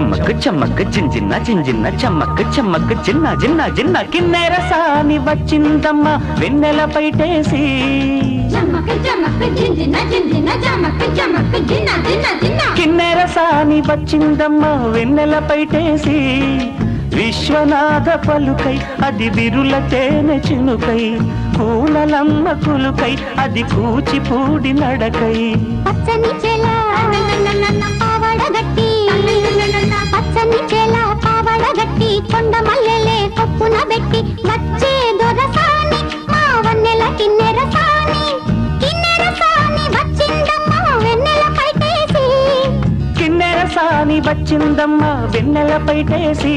చమ్మక్ చమ్మక్ జింజిన్న జింజిన్న చమ్మక్ చమ్మక్ జిన్న జిన్న జిన్న కిన్నెర సాని వచ్చిందమ్మ వెన్నెల పైటేసి కిన్నెర సాని వచ్చిందమ్మ వెన్నెల పైటేసి విశ్వనాథ పలుకై అది విరుల తేనె చినుకై కూనలమ్మ కులుకై అది కూచిపూడి నడకై పచ్చని చెల పావడగట్టి పచ్చని చెల పావడగట్టి కొండ మల్లెలే కొప్పున పెట్టి వచ్చే దొరసాని మా వన్నెల కిన్నెర సాని వచ్చిందమ్మ వెన్నెల పైటేసి కిన్నెర సాని వచ్చిందమ్మ వెన్నెల పైటేసి